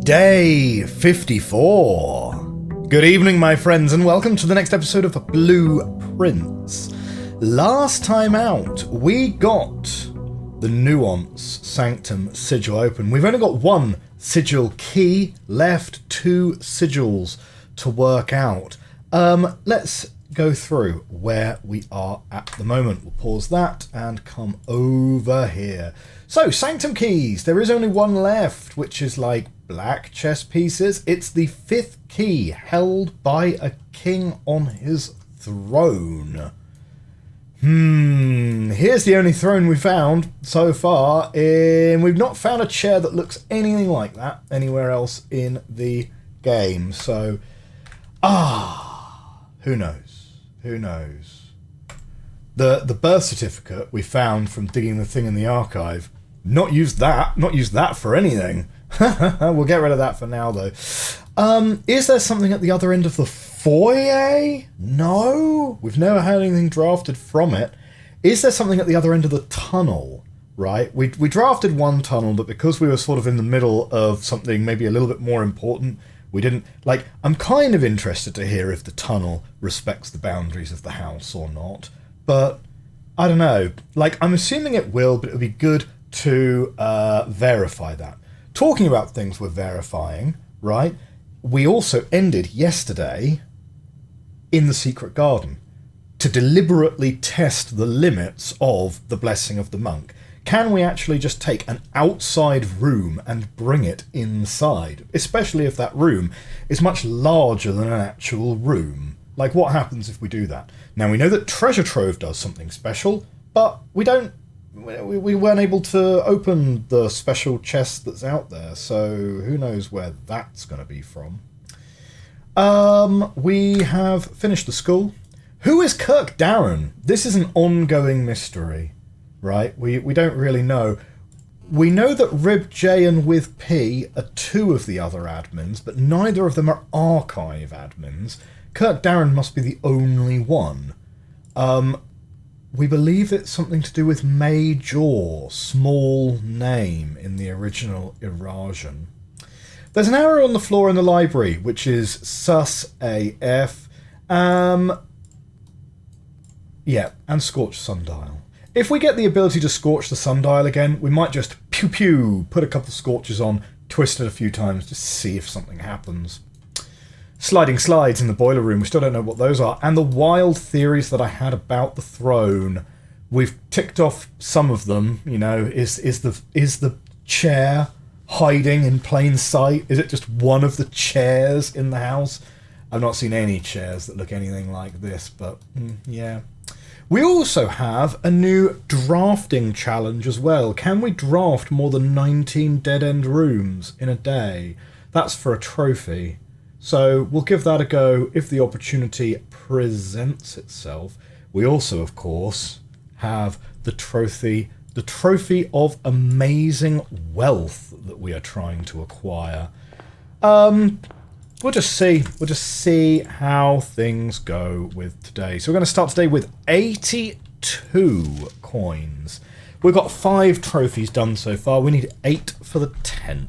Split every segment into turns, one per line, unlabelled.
Day 54. Good evening, my friends, and welcome to the next episode of Blueprince. Last time out, we got the Nuance Sanctum sigil open. We've only got one sigil key left, 2 sigils to work out. Let's go through where we are at the moment. We'll pause that and come over here. So, Sanctum keys. There is only one left, which is like black chess pieces. It's the 5th key held by a king on his throne. Here's the only throne we found so far, and we've not found a chair that looks anything like that anywhere else in the game. So, who knows? Who knows? The birth certificate we found from digging the thing in the archive. Not used that for anything. We'll get rid of that for now, though. Is there something at the other end of the foyer? No. We've never had anything drafted from it. Is there something at the other end of the tunnel? Right? We drafted one tunnel, but because we were sort of in the middle of something maybe a little bit more important, we didn't... Like, I'm kind of interested to hear if the tunnel respects the boundaries of the house or not. But, I don't know. Like, I'm assuming it will, but it would be good to verify that. Talking about things we're verifying, right? We also ended yesterday in the secret garden to deliberately test the limits of the blessing of the monk. Can we actually just take an outside room and bring it inside? Especially if that room is much larger than an actual room. Like, what happens if we do that? Now, we know that Treasure Trove does something special, but we weren't able to open the special chest that's out there, so who knows where that's going to be from. We have finished the school. Who is Kirk Darren? This is an ongoing mystery, right? We don't really know. We know that Rib J and With P are 2 of the other admins, but neither of them are archive admins. Kirk Darren must be the only one. We believe it's something to do with Major, small name in the original Irasian. There's an arrow on the floor in the library, which is sus AF. Yeah, and Scorch Sundial. If we get the ability to scorch the sundial again, we might just pew pew, put a couple of scorches on, twist it a few times to see if something happens. Sliding slides in the boiler room, we still don't know what those are. And the wild theories that I had about the throne, we've ticked off some of them. You know, is the chair hiding in plain sight? Is it just one of the chairs in the house? I've not seen any chairs that look anything like this, but yeah. We also have a new drafting challenge as well. Can we draft more than 19 dead-end rooms in a day? That's for a trophy. So we'll give that a go if the opportunity presents itself. We also, of course, have the trophy of amazing wealth that we are trying to acquire. We'll just see how things go with today. So we're going to start today with 82 coins. We've got 5 trophies done so far. We need 8 for the 10th.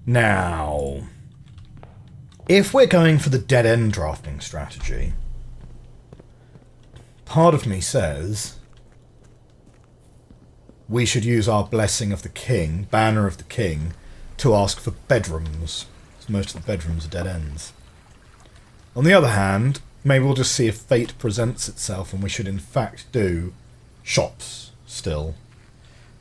Now, if we're going for the dead-end drafting strategy, part of me says we should use our Blessing of the King, Banner of the King, to ask for bedrooms, because most of the bedrooms are dead ends. On the other hand, maybe we'll just see if fate presents itself and we should in fact do shops still.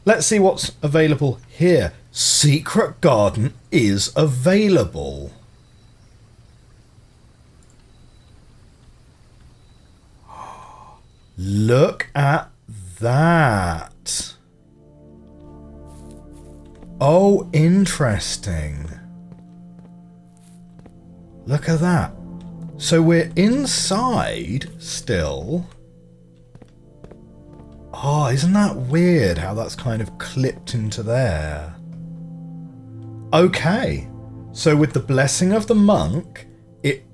Let's see what's available here. Secret Garden is available. Look at that. Oh, interesting. Look at that. So we're inside still. Oh, isn't that weird how that's kind of clipped into there? Okay. So with the Blessing of the Monk, it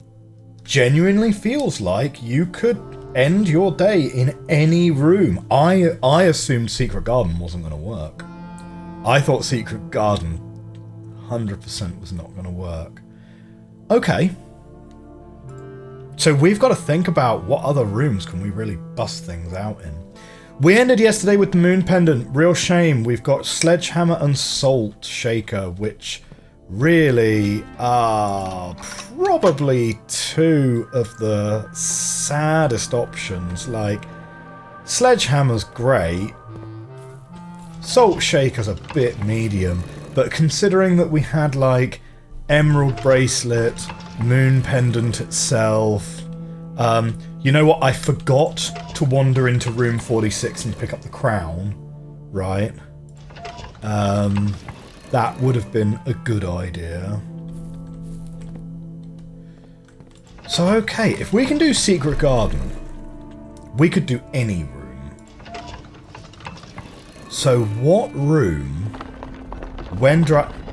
genuinely feels like you could end your day in any room. I assumed Secret Garden wasn't going to work. I thought Secret Garden 100% was not going to work. Okay. So we've got to think about what other rooms can we really bust things out in. We ended yesterday with the moon pendant. Real shame. We've got sledgehammer and salt shaker, which really are probably two of the saddest options. Like, sledgehammer's great. Salt shaker's a bit medium. But considering that we had, like, emerald bracelet, moon pendant itself... you know what? I forgot to wander into room 46 and pick up the crown. Right. That would have been a good idea. So, okay. If we can do Secret Garden, we could do any room. So, what room... When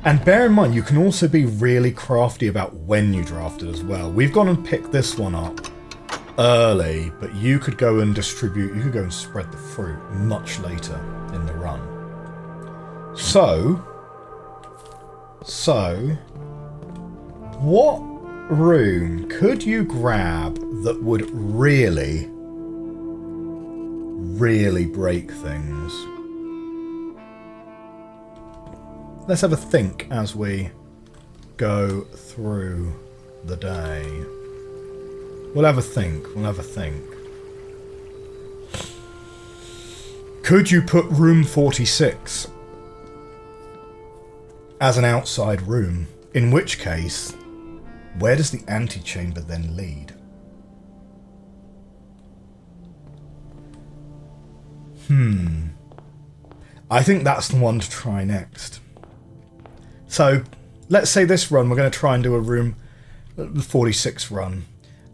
and bear in mind, you can also be really crafty about when you draft it as well. We've gone and picked this one up early, but you could go and distribute, you could go and spread the fruit much later in the run. So, what room could you grab that would really, really break things? Let's have a think as we go through the day. We'll have a think. We'll have a think. Could you put room 46 as an outside room? In which case, where does the antechamber then lead? I think that's the one to try next. So, let's say this run, we're going to try and do a room, the 46 run.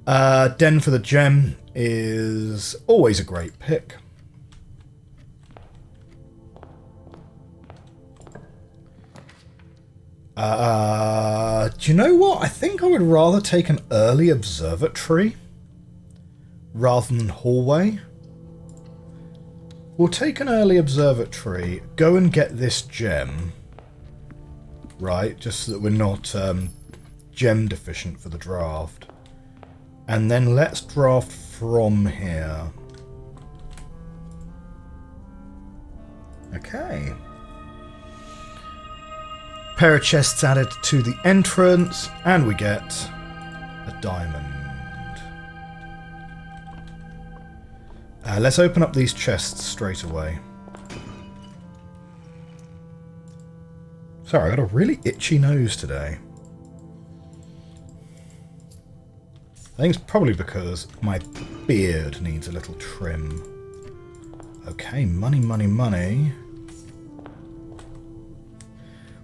Den for the gem is always a great pick. Do you know what? I think I would rather take an early observatory rather than hallway. We'll take an early observatory, go and get this gem. Right, just so that we're not gem deficient for the draft. And then let's draft from here. Okay. Pair of chests added to the entrance, and we get a diamond. Let's open up these chests straight away. Sorry, I got a really itchy nose today. I think it's probably because my beard needs a little trim. Okay, money, money, money.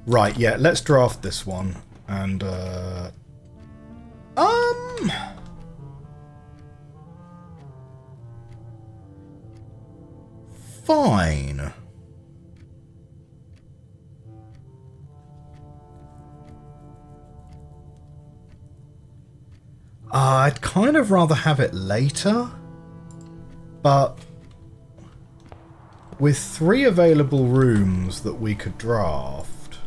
Right, yeah, let's draft this one. And, fine. I'd kind of rather have it later, but with 3 available rooms that we could draft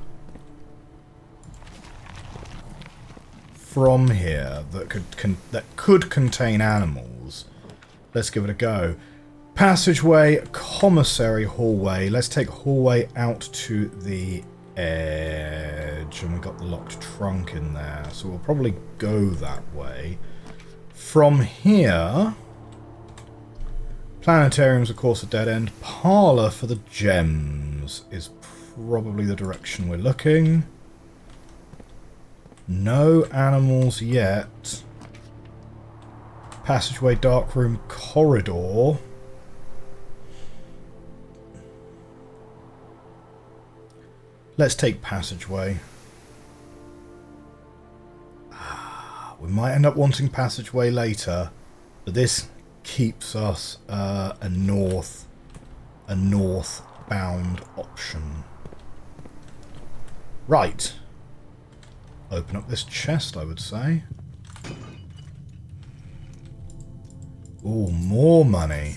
from here that could contain animals, let's give it a go. Passageway, commissary, hallway. Let's take hallway out to the edge, and we've got the locked trunk in there, so we'll probably go that way. From here, planetarium's of course a dead end. Parlour for the gems is probably the direction we're looking. No animals yet. Passageway, dark room, corridor. Let's take passageway. We might end up wanting passageway later, but this keeps us a northbound option. Right. Open up this chest, I would say. Ooh, more money.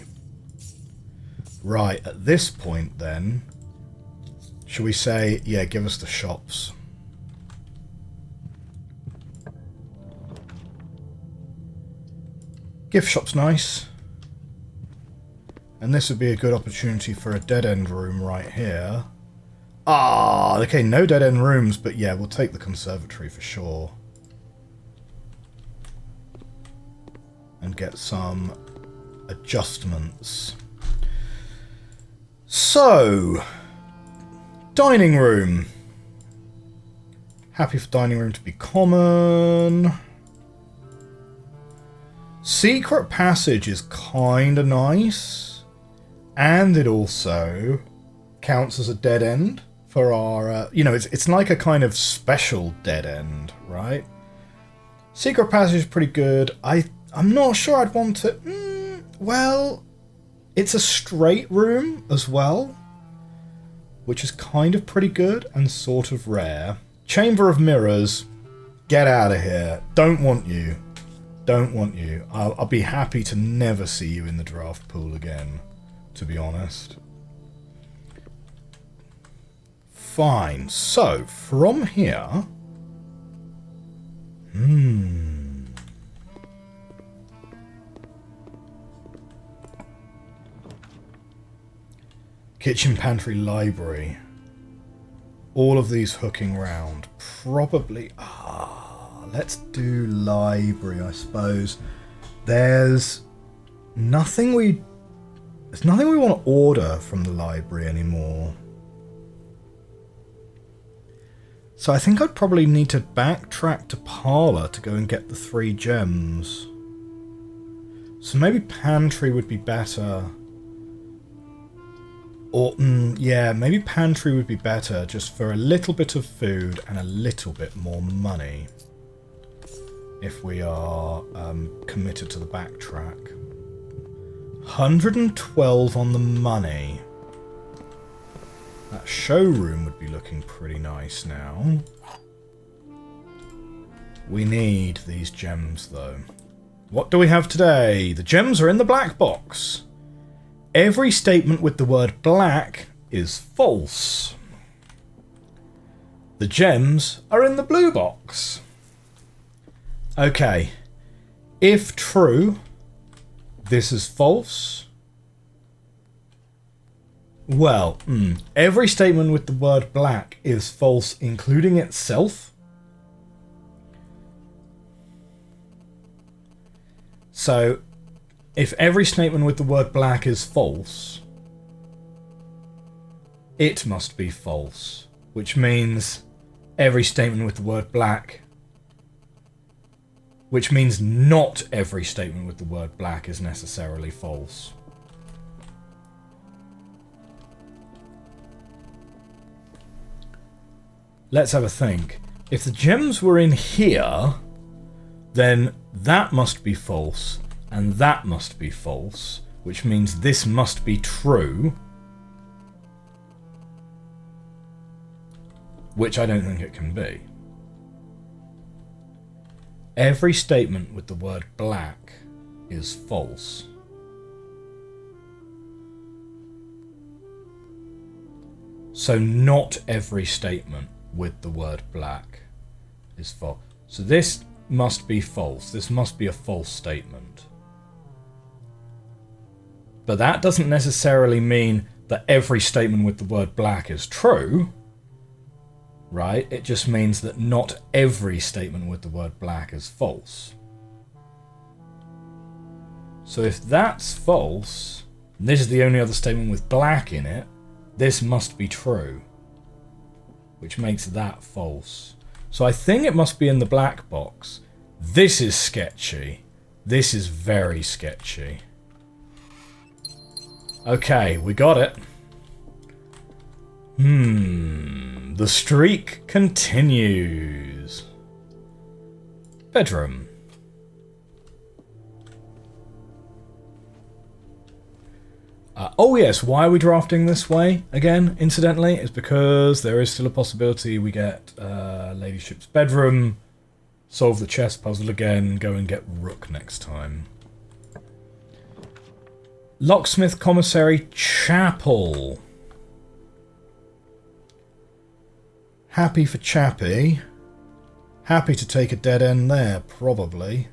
Right, at this point then, shall we say, yeah, give us the shops. Gift shop's nice. And this would be a good opportunity for a dead-end room right here. Ah, okay, no dead-end rooms, but yeah, we'll take the conservatory for sure. And get some adjustments. So, dining room. Happy for dining room to be common. Secret passage is kind of nice. And it also counts as a dead end for our... you know, it's like a kind of special dead end, right? Secret passage is pretty good. I'm not sure I'd want it... well, it's a straight room as well, which is kind of pretty good and sort of rare. Chamber of Mirrors, get out of here. Don't want you. Don't want you. I'll be happy to never see you in the draft pool again, to be honest. Fine. So, from here... Kitchen, pantry, library. All of these hooking round. Probably... let's do library, I suppose. There's nothing we want to order from the library anymore. So I think I'd probably need to backtrack to Parlour to go and get the 3 gems. So maybe pantry would be better. Or, yeah, maybe pantry would be better just for a little bit of food and a little bit more money. If we are committed to the backtrack. 112 on the money. That showroom would be looking pretty nice now. We need these gems, though. What do we have today? The gems are in the black box. Every statement with the word black is false. The gems are in the blue box. Okay. If true, this is false. Well, every statement with the word black is false, including itself. So, if every statement with the word black is false, it must be false, which means every statement with the word black, which means not every statement with the word black is necessarily false. Let's have a think. If the gems were in here, then that must be false, and that must be false, which means this must be true, which I don't think it can be. Every statement with the word black is false. So not every statement with the word black is false. So this must be false. This must be a false statement. But that doesn't necessarily mean that every statement with the word black is true, right? It just means that not every statement with the word black is false. So if that's false, and this is the only other statement with black in it, this must be true, which makes that false. So I think it must be in the black box. This is sketchy. This is very sketchy. Okay, we got it. The streak continues. Bedroom. Oh yes, why are we drafting this way again, incidentally? It's because there is still a possibility we get Ladyship's bedroom, solve the chess puzzle again, go and get Rook next time. Locksmith, Commissary, Chapel. Happy for Chappie. Happy to take a dead end there, probably.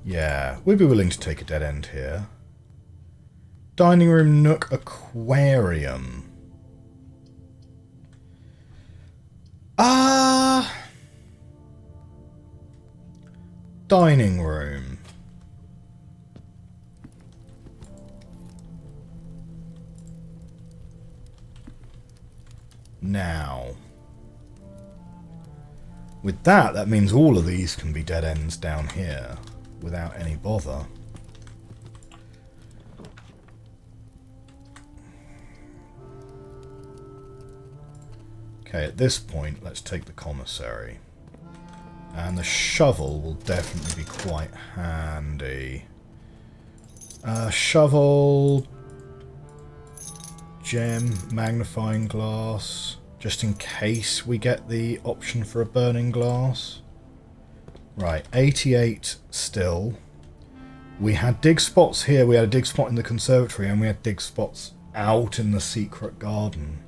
Yeah, we'd be willing to take a dead end here. Dining room, nook, aquarium. Dining room. Now, with that means all of these can be dead ends down here without any bother. Okay, at this point, let's take the commissary. And the shovel will definitely be quite handy. Shovel, gem, magnifying glass, just in case we get the option for a burning glass. Right, 88 still. We had dig spots here, we had a dig spot in the conservatory, and we had dig spots out in the secret garden.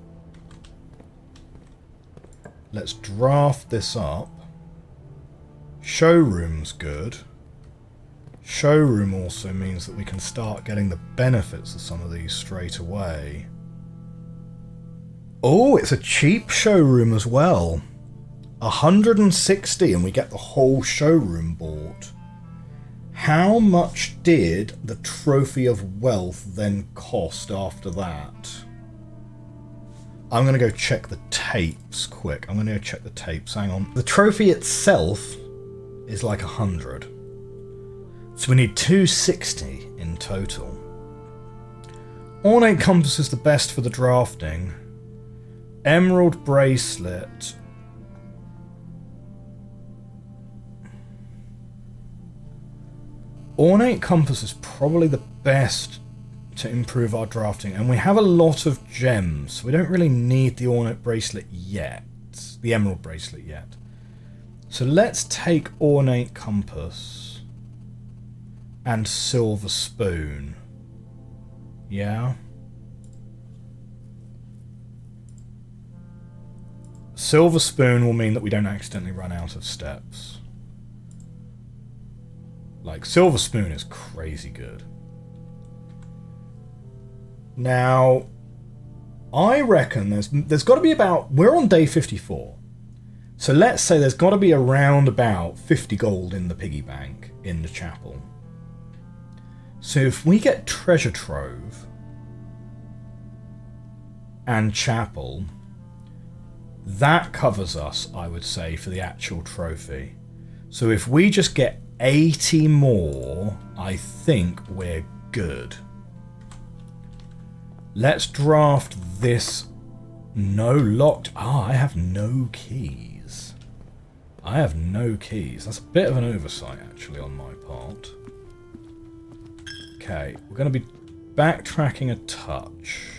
Let's draft this up. Showroom's good. Showroom also means that we can start getting the benefits of some of these straight away. Oh, it's a cheap showroom as well. 160 and we get the whole showroom bought. How much did the Trophy of Wealth then cost after that? I'm going to go check the tapes quick. I'm going to go check the tapes. Hang on. The trophy itself is like 100. So we need 260 in total. Ornate compass is the best for the drafting. Emerald bracelet. Ornate compass is probably the best to improve our drafting, and we have a lot of gems, so we don't really need the ornate bracelet yet, the emerald bracelet yet. So let's take ornate compass and silver spoon. Yeah. Silver spoon will mean that we don't accidentally run out of steps. Like, silver spoon is crazy good. Now, I reckon there's got to be about... We're on day 54. So let's say there's got to be around about 50 gold in the piggy bank in the chapel. So if we get treasure trove and chapel, that covers us, I would say, for the actual trophy. So if we just get 80 more, I think we're good. Let's draft this. No locked. I have no keys. I have no keys. That's a bit of an oversight, actually, on my part. Okay, we're going to be backtracking a touch.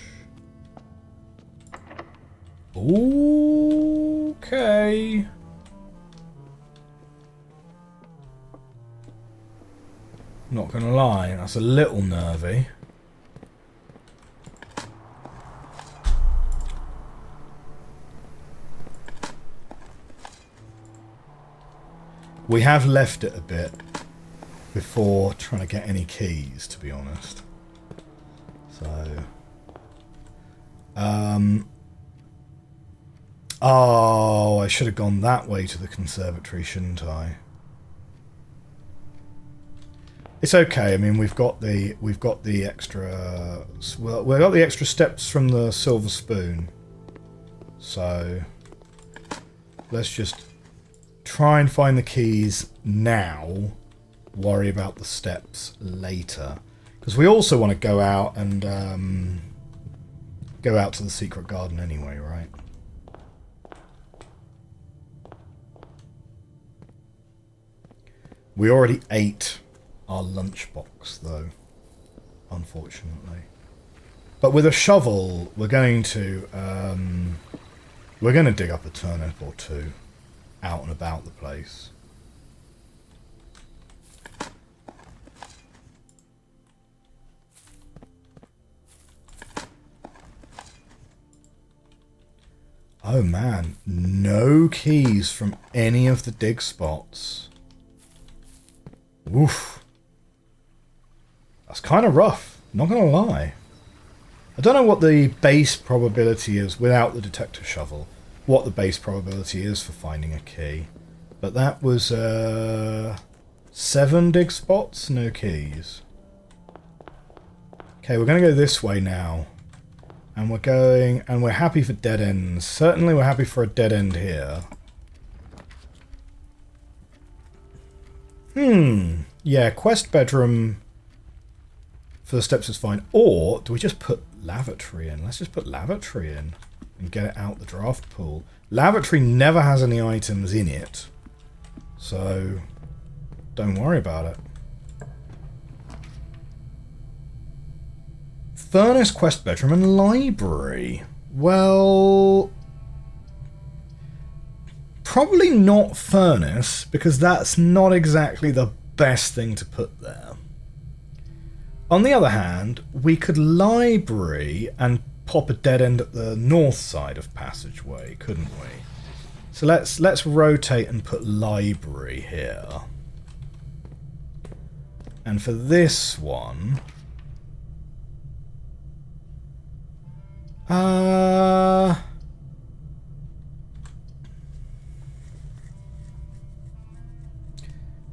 Okay. Not going to lie, that's a little nervy. We have left it a bit before trying to get any keys, to be honest. So, oh, I should have gone that way to the conservatory, shouldn't I? It's okay. I mean, we've got the extra. Well, we've got the extra steps from the silver spoon. So let's just try and find the keys now. Worry about the steps later, because we also want to go out and go out to the secret garden anyway, right? We already ate our lunchbox, though, unfortunately. But with a shovel, we're going to dig up a turnip or two out and about the place. Oh man, no keys from any of the dig spots. Woof. That's kind of rough, not going to lie. I don't know what the base probability is without the detector shovel. What the base probability is for finding a key. But that was 7 dig spots, no keys. Okay, we're going to go this way now. And we're happy for dead ends. Certainly we're happy for a dead end here. Yeah, quest bedroom for the steps is fine. Or do we just put lavatory in? Let's just put lavatory in and get it out the draft pool. Lavatory never has any items in it, so don't worry about it. Furnace, quest bedroom, and library. Well, probably not furnace, because that's not exactly the best thing to put there. On the other hand, we could library and pop a dead end at the north side of passageway, couldn't we? So let's rotate and put library here. And for this one,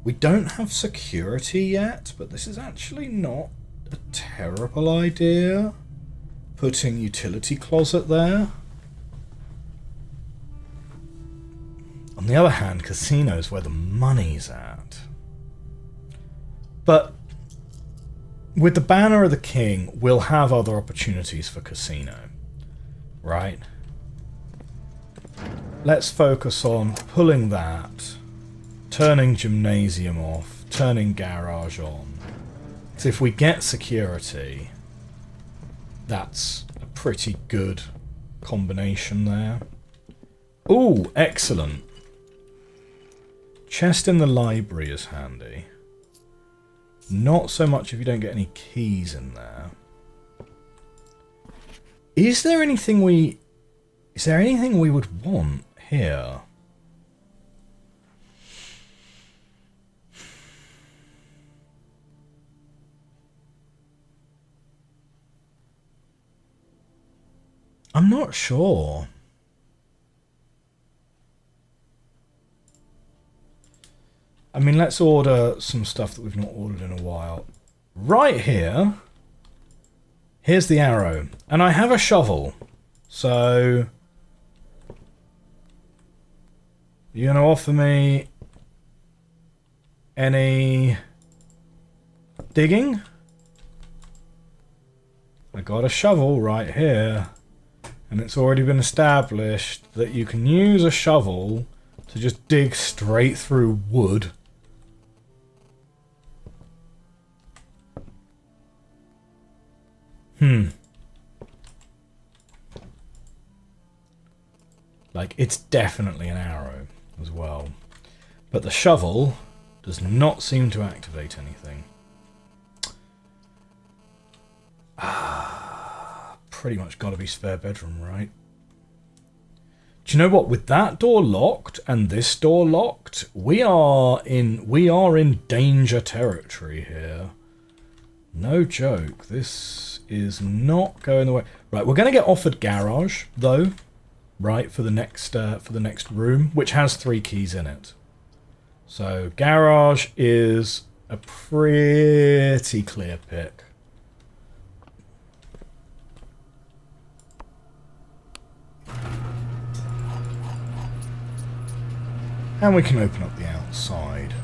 we don't have security yet, but this is actually not a terrible idea. Putting utility closet there. On the other hand, casino's where the money's at. But with the banner of the king, we'll have other opportunities for casino. Right? Let's focus on pulling that, turning gymnasium off, turning garage on. So if we get security, that's a pretty good combination there. Ooh, excellent. Chest in the library is handy. Not so much if you don't get any keys in there. Is there anything we would want here? I'm not sure. I mean, let's order some stuff that we've not ordered in a while. Right here, here's the arrow. And I have a shovel. So, you going to offer me any digging? I got a shovel right here. And it's already been established that you can use a shovel to just dig straight through wood. Like, it's definitely an arrow as well. But the shovel does not seem to activate anything. Pretty much got to be spare bedroom, right? Do you know what? With that door locked and this door locked, we are in danger territory here. No joke. This is not going the way. Right, we're going to get offered garage though, right, for the next room, which has 3 keys in it. So garage is a pretty clear pick. And we can open up the outside.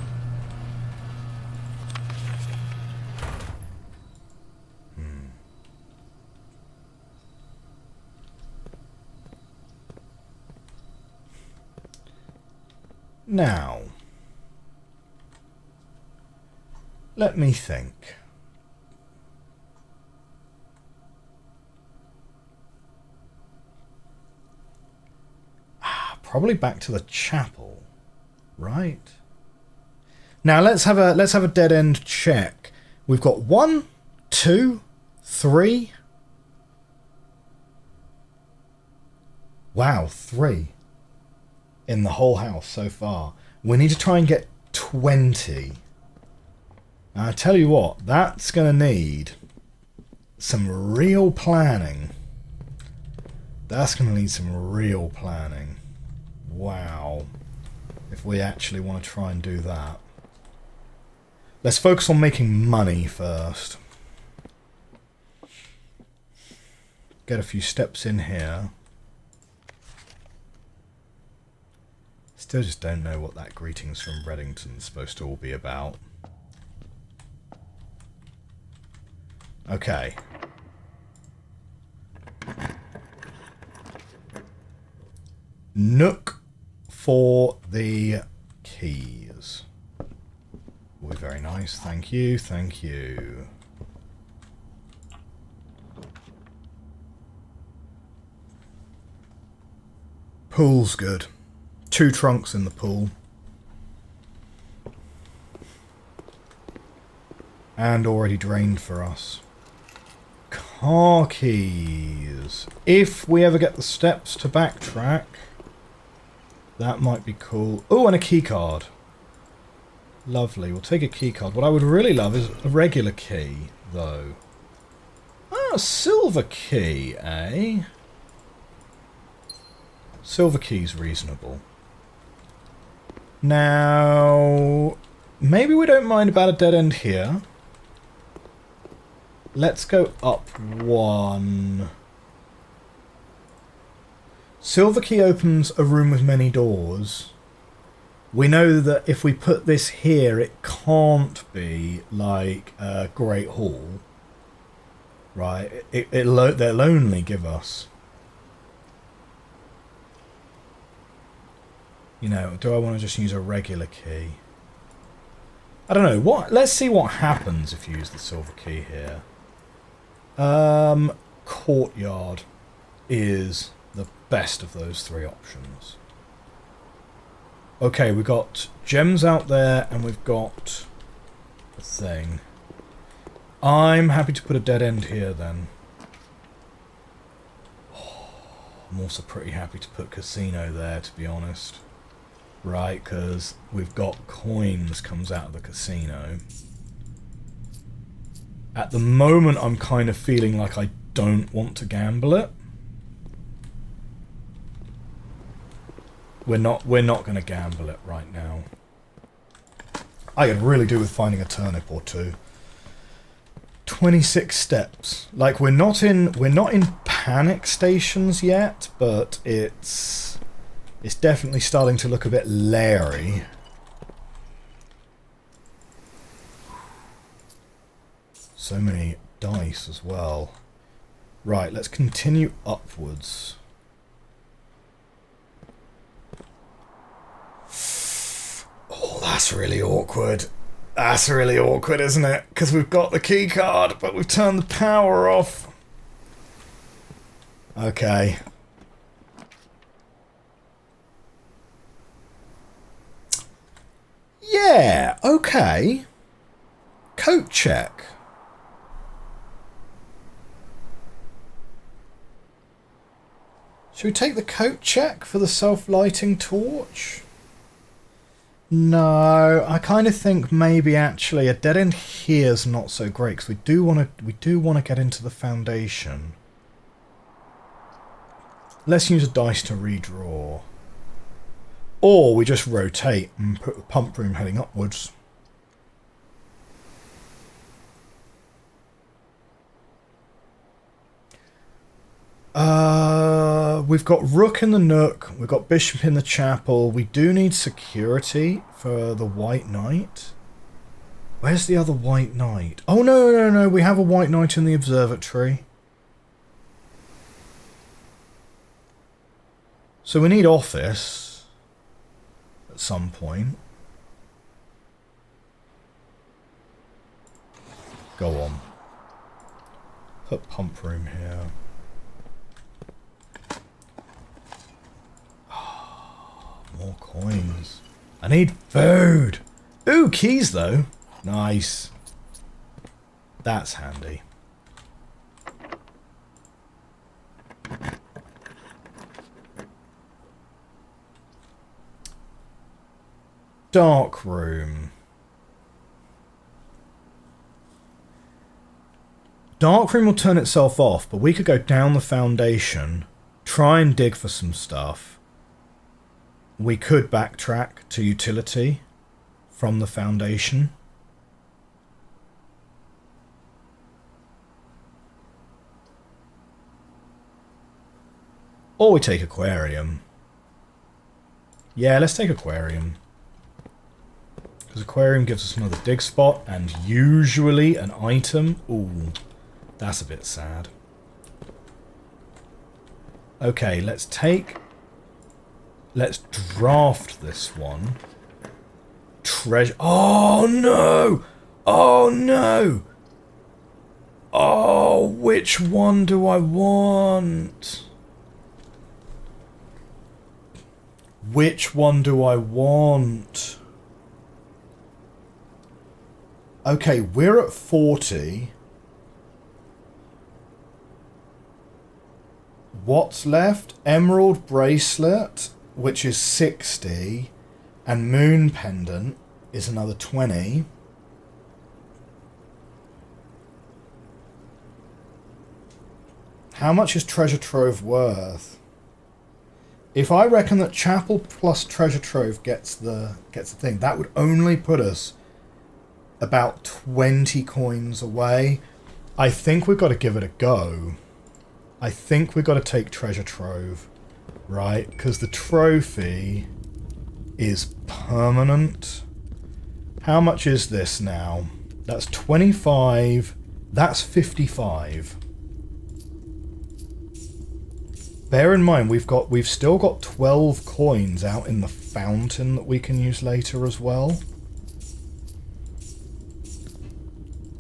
Now, let me think. Probably back to the chapel. Right. Now let's have a dead end check. We've got 1, 2, 3. Wow, 3 in the whole house so far. We need to try and get 20. I tell you what, that's going to need some real planning. That's going to need some real planning. Wow. If we actually want to try and do that. Let's focus on making money first. Get a few steps in here. Still just don't know what that greetings from Reddington is supposed to all be about. Okay. Nook for the keys. Oh, very nice. Thank you. Thank you. Pool's good. 2 trunks in the pool. And already drained for us. Car keys. If we ever get the steps to backtrack, that might be cool. Oh, and a key card. Lovely. We'll take a key card. What I would really love is a regular key, though. Ah, a silver key, eh? Silver key's reasonable. Now, maybe we don't mind about a dead end here. Let's go up 1. Silver key opens a room with many doors. We know that if we put this here, it can't be like a Great Hall. Right? They'll only give us... You know, do I want to just use a regular key? I don't know. What? Let's see what happens if you use the silver key here. Courtyard is the best of those 3 options. Okay, we've got gems out there and we've got a thing. I'm happy to put a dead end here then. I'm also pretty happy to put casino there, to be honest. Right, because we've got coins comes out of the casino. At the moment, I'm kind of feeling like I don't want to gamble it. We're not going to gamble it right now. I could really do with finding a turnip or 2. 26 steps. Like we're not in panic stations yet, but it's definitely starting to look a bit leery. So many dice as well. Right, let's continue upwards. Oh, that's really awkward. That's really awkward, isn't it? Because we've got the key card, but we've turned the power off. Okay. Yeah, okay. Coat check. Should we take the coat check for the self-lighting torch? No, I kind of think maybe actually a dead end here is not so great because we do want to get into the foundation. Let's use a dice to redraw. Or we just rotate and put the pump room heading upwards. We've got Rook in the Nook. We've got Bishop in the Chapel. We do need security for the White Knight. Where's the other White Knight? Oh, no. We have a White Knight in the Observatory. So we need office at some point. Go on. Put pump room here. More coins. I need food. Ooh, keys though. Nice. That's handy. Dark room. Darkroom will turn itself off, but we could go down the foundation, try and dig for some stuff. We could backtrack to utility from the foundation. Or we take aquarium. Yeah, let's take aquarium. Because aquarium gives us another dig spot and usually an item. Ooh, that's a bit sad. Okay, let's draft this one. Treasure. Oh no! Oh no! Oh, which one do I want? Which one do I want? Okay, we're at 40. What's left? Emerald bracelet, which is 60, and moon pendant is another 20. How much is treasure trove worth? If I reckon that chapel plus treasure trove gets the thing, that would only put us about 20 coins away. I think we've got to give it a go. I think we've got to take treasure trove, right? Because the trophy is permanent. How much is this now? That's 25. That's 55. Bear in mind, we've still got 12 coins out in the fountain that we can use later as well.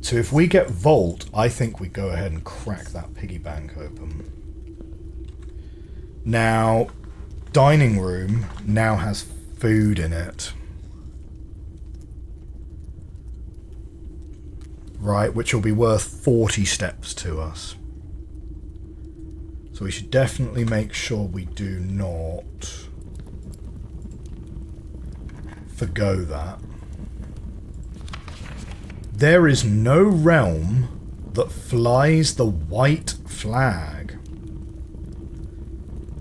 So if we get Vault, I think we go ahead and crack that piggy bank open. Now, dining room now has food in it. Right, which will be worth 40 steps to us. So we should definitely make sure we do not forgo that. There is no realm that flies the white flag.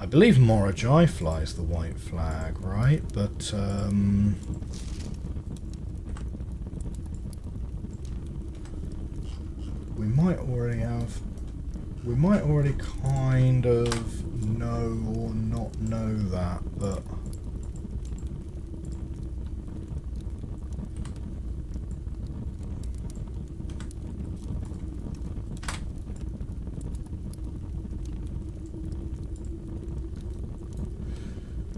I believe Morajai flies the white flag, right? But, we might already have... We might already kind of know or not know that, but...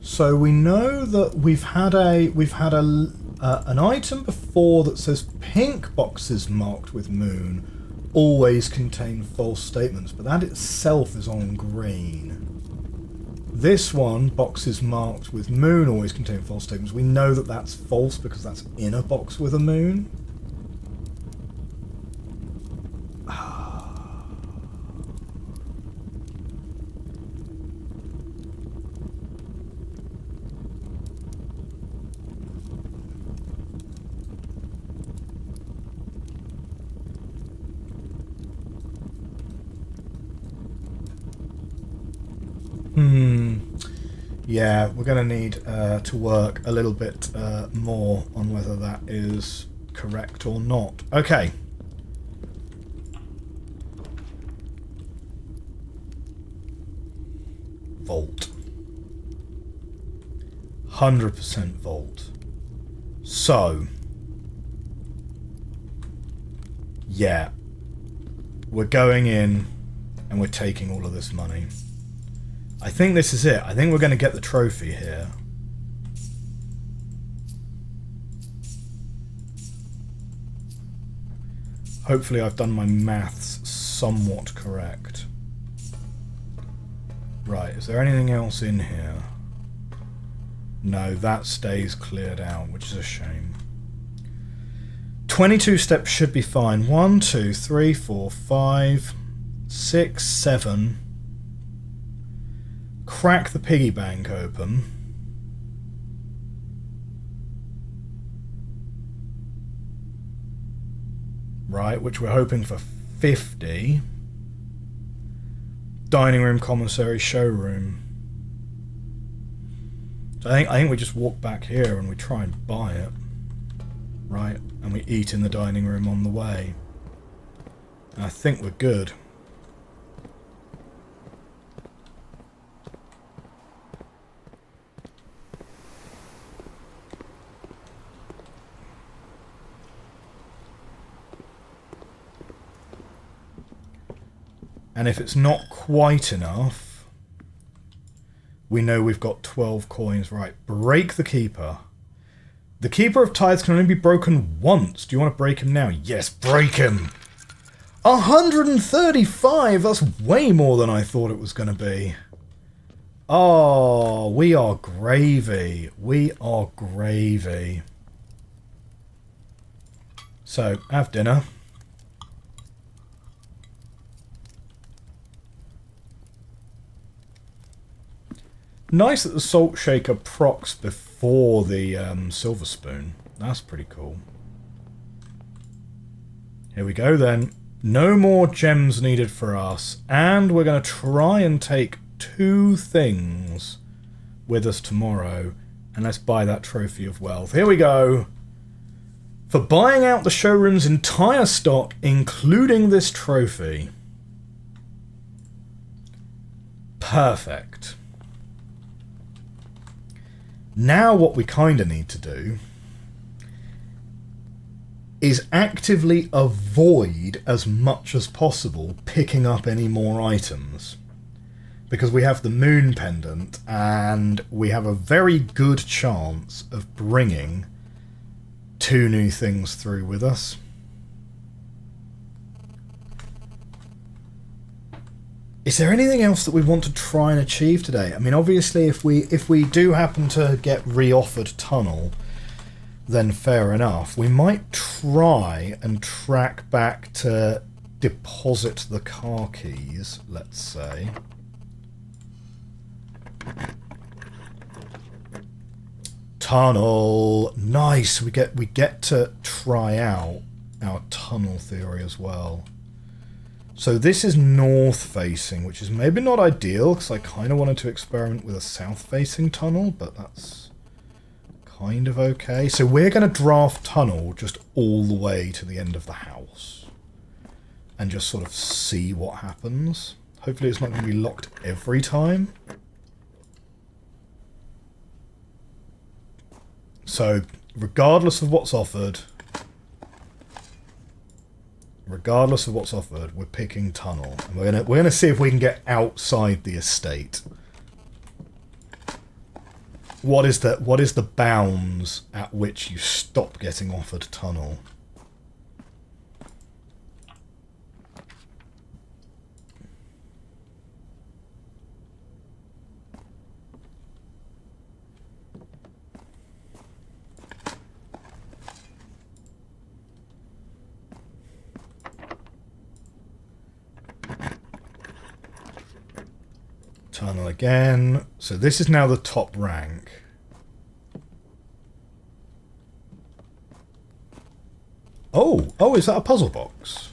So we know that we've had an item before that says pink boxes marked with moon always contain false statements, but that itself is on green. This one, boxes marked with moon always contain false statements. We know that that's false because that's in a box with a moon. Yeah, we're going to need to work a little bit more on whether that is correct or not. Okay. Vault. 100% vault. So. Yeah. We're going in and we're taking all of this money. I think this is it. I think we're going to get the trophy here. Hopefully I've done my maths somewhat correct. Right, is there anything else in here? No, that stays cleared out, which is a shame. 22 steps should be fine. 1, 2, 3, 4, 5, 6, 7... Crack the piggy bank open. Right, which we're hoping for 50. Dining room, commissary, showroom. So I think we just walk back here and we try and buy it. Right? And we eat in the dining room on the way. And I think we're good. And if it's not quite enough, we know we've got 12 coins. Right, break the keeper. The keeper of tithes can only be broken once. Do you want to break him now? Yes, break him. 135! That's way more than I thought it was going to be. Oh, we are gravy. We are gravy. So, have dinner. Nice that the salt shaker procs before the silver spoon. That's pretty cool. Here we go then. No more gems needed for us. And we're going to try and take 2 things with us tomorrow. And let's buy that trophy of wealth. Here we go. For buying out the showroom's entire stock, including this trophy. Perfect. Now what we kind of need to do is actively avoid as much as possible picking up any more items. Because we have the moon pendant and we have a very good chance of bringing 2 new things through with us. Is there anything else that we want to try and achieve today? I mean, obviously, if we do happen to get re-offered tunnel, then fair enough. We might try and track back to deposit the car keys, let's say. Tunnel. Nice. We get to try out our tunnel theory as well. So this is north facing, which is maybe not ideal because I kind of wanted to experiment with a south facing tunnel, but that's kind of okay. So we're going to draft tunnel just all the way to the end of the house and just sort of see what happens. Hopefully it's not going to be locked every time. So regardless of what's offered, we're picking tunnel. And we're gonna see if we can get outside the estate. What is the bounds at which you stop getting offered tunnel? Tunnel again. So this is now the top rank. Oh, is that a puzzle box?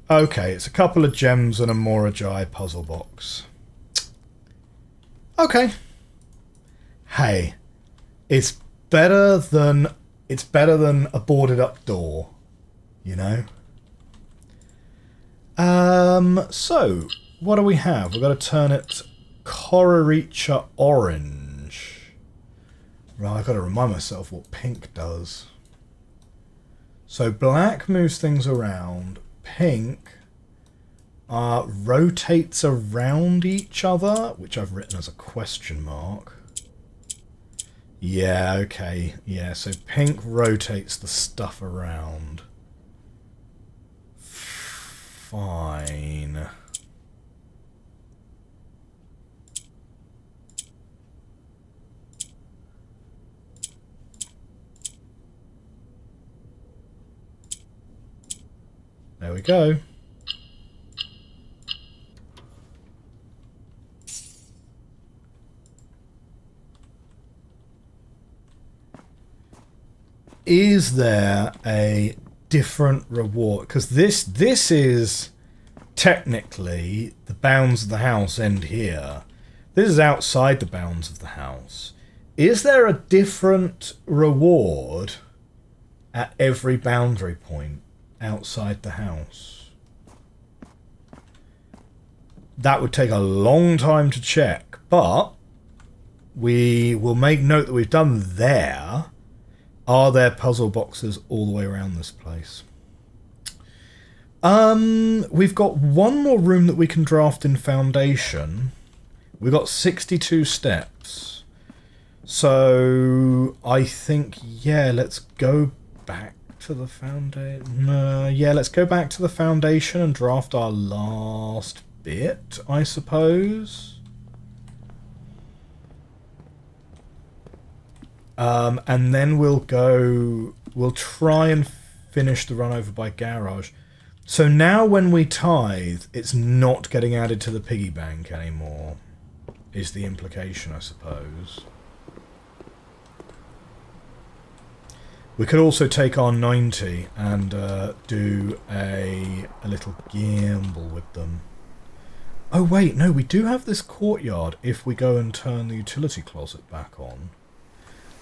Okay, it's a couple of gems and a Morajai puzzle box. Okay. Hey, it's better than a boarded up door, you know? So, what do we have? We've got to turn it Kororicha orange. Right, I've got to remind myself what pink does. So, black moves things around. Pink rotates around each other, which I've written as a question mark. Yeah, okay. Yeah, so pink rotates the stuff around. Fine. There we go. is there a different reward? Because this is technically the bounds of the house end here. This is outside the bounds of the house. Is there a different reward at every boundary point outside the house? That would take a long time to check, but we will make note that we've done there. Are there puzzle boxes all the way around this place? We've got one more room that we can draft in Foundation. We've got 62 steps. So I think, yeah, let's go back to the Foundation. Yeah, let's go back to the Foundation and draft our last bit, I suppose. And then we'll try and finish the run over by Garage. So now when we tithe, it's not getting added to the piggy bank anymore, is the implication, I suppose. We could also take our 90 and do a little gamble with them. Oh wait, no, we do have this courtyard if we go and turn the utility closet back on.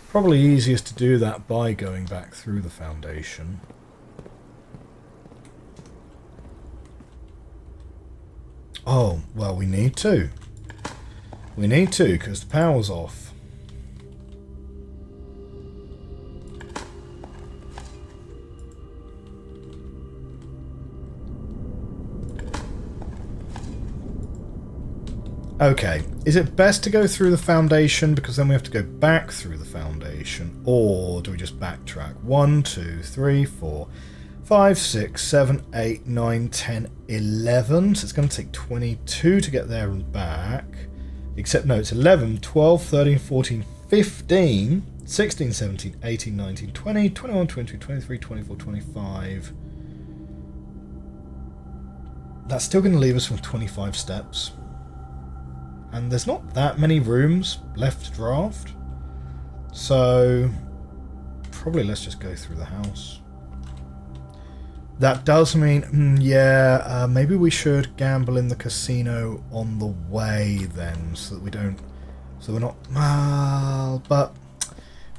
Probably easiest to do that by going back through the Foundation. Oh, well, we need to. We need to, because the power's off. Okay, is it best to go through the Foundation because then we have to go back through the Foundation, or do we just backtrack? 1, 2, 3, 4, 5, 6, 7, 8, 9, 10, 11. So it's going to take 22 to get there and back. Except no, it's 11, 12, 13, 14, 15, 16, 17, 18, 19, 20, 21, 22, 23, 24, 25. That's still going to leave us with 25 steps. And there's not that many rooms left to draft. So probably let's just go through the house. That does mean, yeah, maybe we should gamble in the casino on the way then, so that we don't, so we're not, but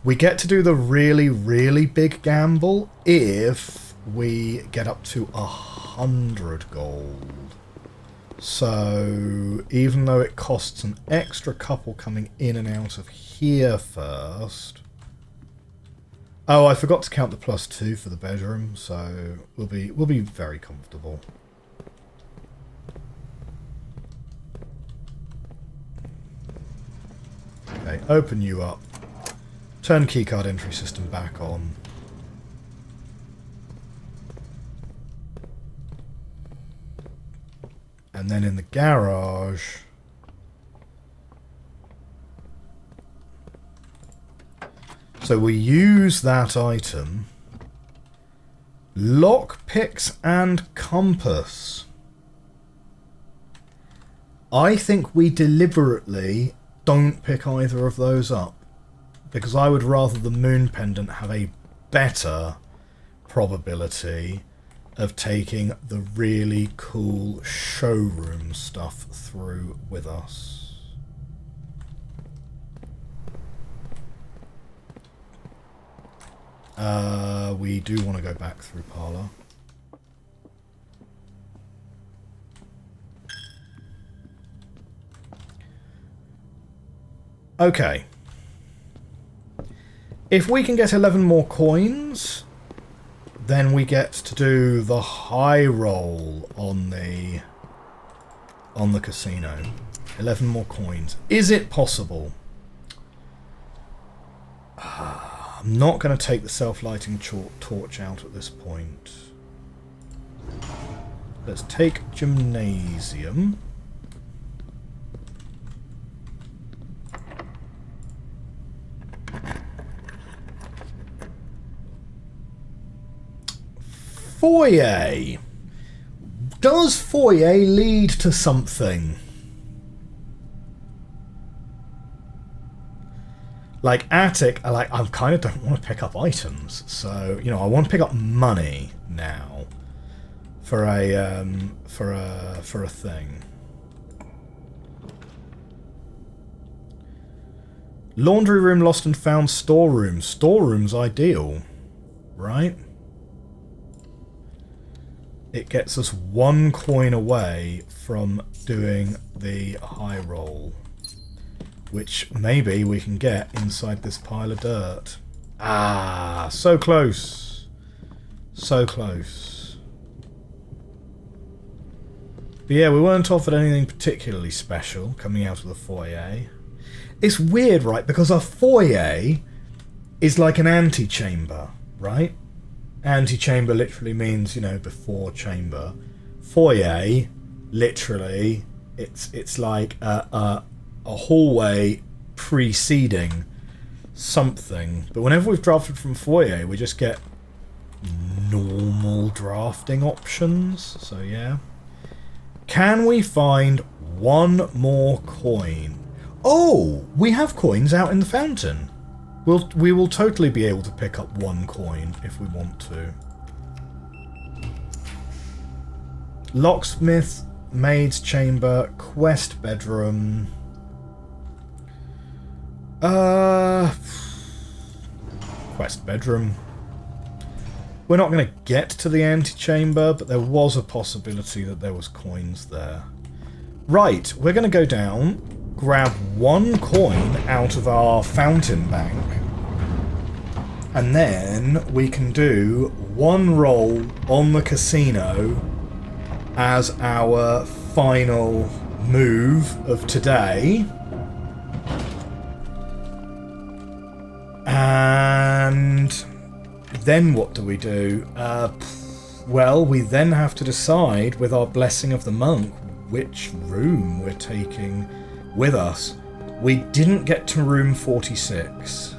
we get to do the really, really big gamble if we get up to 100 gold. So even though it costs an extra couple coming in and out of here first. Oh, I forgot to count the +2 for the bedroom, so we'll be very comfortable. Okay, open you up. Turn keycard entry system back on. And then in the garage, so we use that item, lock picks and compass. I think we deliberately don't pick either of those up, because I would rather the moon pendant have a better probability of taking the really cool showroom stuff through with us. We do want to go back through Parlour. Okay. If we can get 11 more coins, then we get to do the high roll on the casino. 11 more coins. Is it possible? I'm not going to take the self-lighting torch out at this point. Let's take Gymnasium. Foyer. Does foyer lead to something? Like attic, I kind of don't want to pick up items, so you know I want to pick up money now for a thing. Laundry room lost and found. Storeroom. Storeroom's ideal, right? It gets us 1 coin away from doing the high roll, which maybe we can get inside this pile of dirt. Ah, so close. So close. But yeah, we weren't offered anything particularly special coming out of the foyer. It's weird, right? Because our foyer is like an antechamber, right? Antechamber literally means, you know, before chamber. Foyer, literally, it's like a hallway preceding something. But whenever we've drafted from foyer, we just get normal drafting options. So yeah. Can we find 1 more coin? Oh, we have coins out in the fountain. We will totally be able to pick up 1 coin if we want to. Locksmith, maid's chamber, quest bedroom. Quest bedroom. We're not going to get to the antechamber, but there was a possibility that there was coins there. Right, we're going to go down, grab 1 coin out of our fountain bank, and then we can do 1 roll on the casino as our final move of today. And then what do? Well, we then have to decide with our Blessing of the Monk which room we're taking with us. We didn't get to room 46,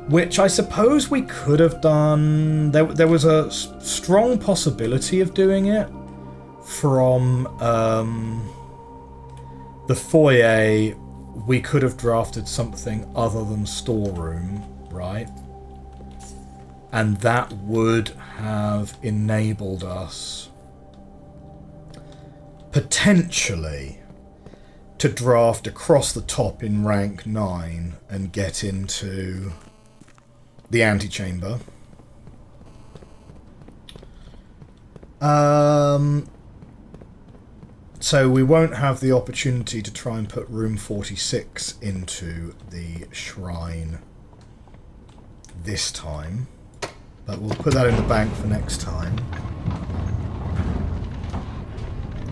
which I suppose we could have done. There was a strong possibility of doing it from the foyer. We could have drafted something other than storeroom, right? And that would have enabled us potentially to draft across the top in rank 9 and get into the antechamber. So we won't have the opportunity to try and put room 46 into the shrine this time, but we'll put that in the bank for next time.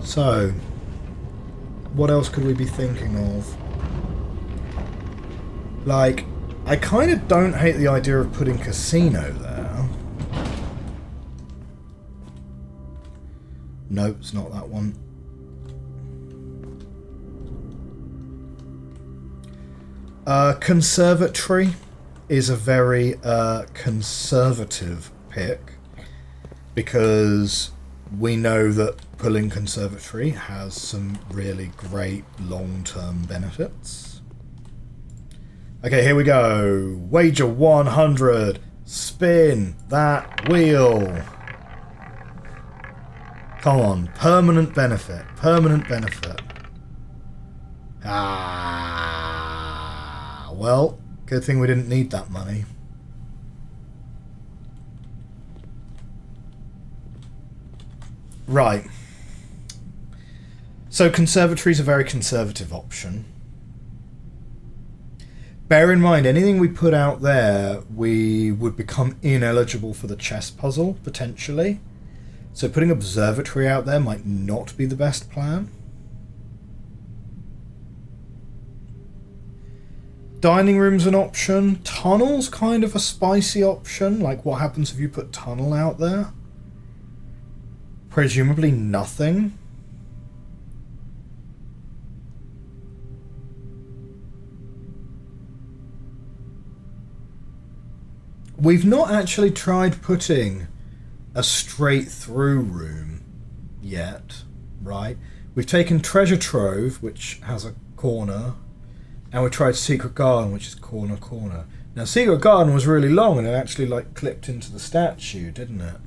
So, what else could we be thinking of? Like, I kind of don't hate the idea of putting casino there. Nope, it's not that one. Conservatory is a very conservative pick, because we know that pulling conservatory has some really great long-term benefits. Okay, here we go. Wager 100. Spin that wheel. Come on. Permanent benefit. Permanent benefit. Ah. Well, good thing we didn't need that money. Right. So conservatory is a very conservative option. Bear in mind, anything we put out there, we would become ineligible for the chess puzzle, potentially. So putting observatory out there might not be the best plan. Dining room's an option. Tunnel's kind of a spicy option. Like, what happens if you put tunnel out there? Presumably nothing. We've not actually tried putting a straight through room yet, right? We've taken Treasure Trove, which has a corner, And we tried Secret Garden, which is corner, corner. Now, Secret Garden was really long, and it actually, like, clipped into the statue, didn't it?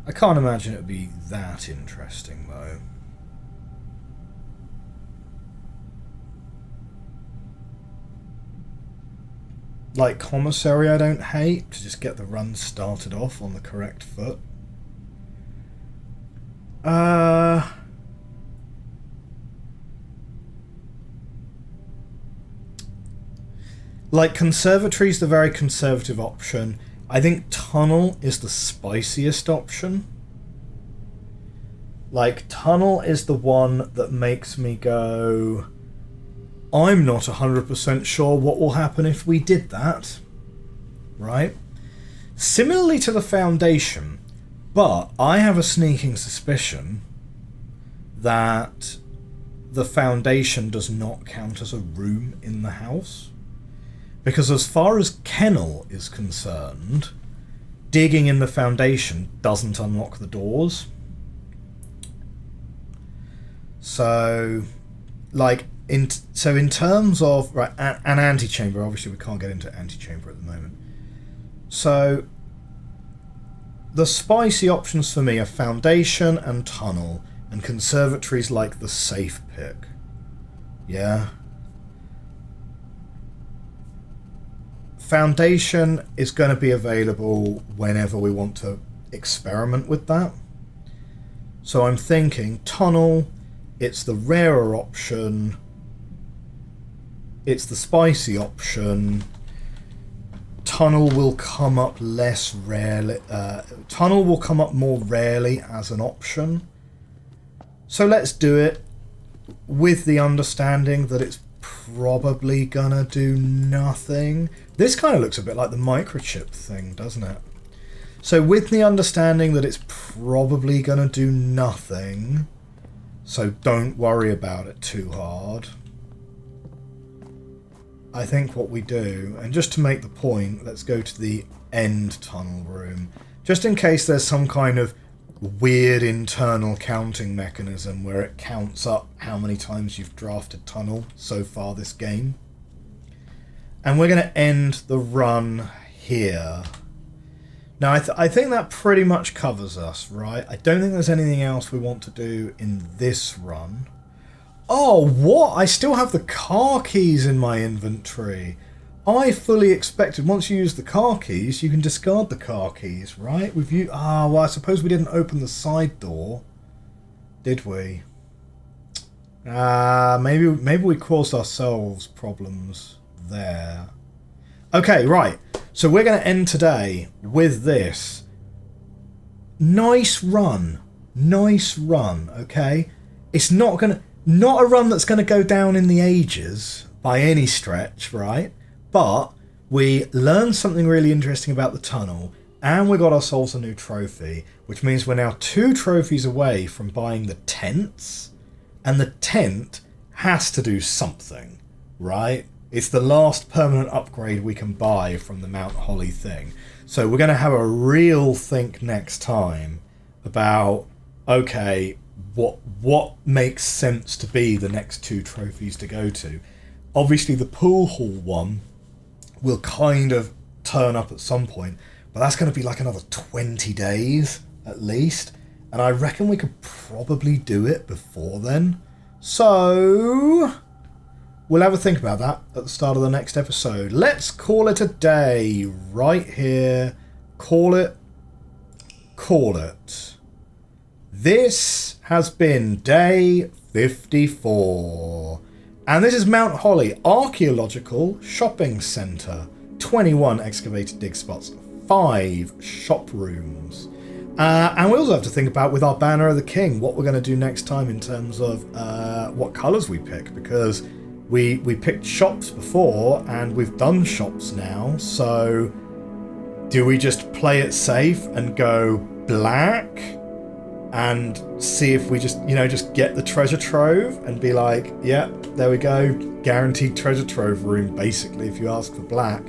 I can't imagine it would be that interesting, though. Like Commissary, I don't hate, to just get the run started off on the correct foot. Like Conservatory's the very conservative option. I think Tunnel is the spiciest option. Like, Tunnel is the one that makes me go, I'm not 100% sure what will happen if we did that. Right? Similarly to the Foundation, but I have a sneaking suspicion that the Foundation does not count as a room in the house. Because as far as Kennel is concerned, digging in the Foundation doesn't unlock the doors. So, like, in terms of, right, an antechamber, obviously we can't get into antechamber at the moment. So, the spicy options for me are Foundation and Tunnel, and Conservatory's like the safe pick. Yeah? Foundation is going to be available whenever we want to experiment with that. So I'm thinking Tunnel, it's the rarer option, it's the spicy option. Tunnel will come up less rarely. Tunnel will come up more rarely as an option. So let's do it with the understanding that it's probably gonna do nothing. This kind of looks a bit like the microchip thing, doesn't it? So with the understanding that it's probably gonna do nothing, so don't worry about it too hard, I think what we do, and just to make the point, let's go to the end tunnel room, just in case there's some kind of weird internal counting mechanism where it counts up how many times you've drafted tunnel so far this game. And we're going to end the run here. Now, I think that pretty much covers us, right? I don't think there's anything else we want to do in this run. Oh, what? I still have the car keys in my inventory. I fully expected once you use the car keys, you can discard the car keys, right? Well, I suppose we didn't open the side door, did we? Maybe we caused ourselves problems there. Okay, right. So we're going to end today with this. Nice run. Nice run, okay? It's not a run that's going to go down in the ages by any stretch, right? But we learned something really interesting about the tunnel, and we got ourselves a new trophy, which means we're now 2 trophies away from buying the tents, and the tent has to do something, right? It's the last permanent upgrade we can buy from the Mount Holly thing. So we're going to have a real think next time about, okay, what makes sense to be the next 2 trophies to go to. Obviously the pool hall one will kind of turn up at some point, but that's going to be like another 20 days at least, and I reckon we could probably do it before then. So we'll have a think about that at the start of the next episode. Let's call it a day right here. Call it. This has been day 54. And this is Mount Holly Archaeological Shopping Centre. 21 excavated dig spots, 5 shop rooms. And we also have to think about, with our Banner of the King, what we're going to do next time in terms of what colours we pick. Because we picked shops before, and we've done shops now. So do we just play it safe and go black? And see if we just get the treasure trove and be like, yeah, there we go, guaranteed treasure trove room, basically, if you ask for black.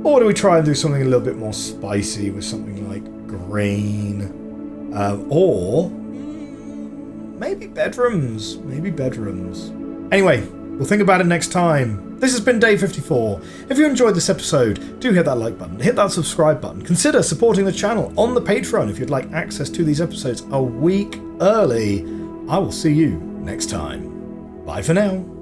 Or do we try and do something a little bit more spicy with something like green? Or maybe bedrooms. Maybe bedrooms. Anyway, we'll think about it next time. This has been Day 54. If you enjoyed this episode, do hit that like button, hit that subscribe button. Consider supporting the channel on the Patreon if you'd like access to these episodes a week early. I will see you next time. Bye for now.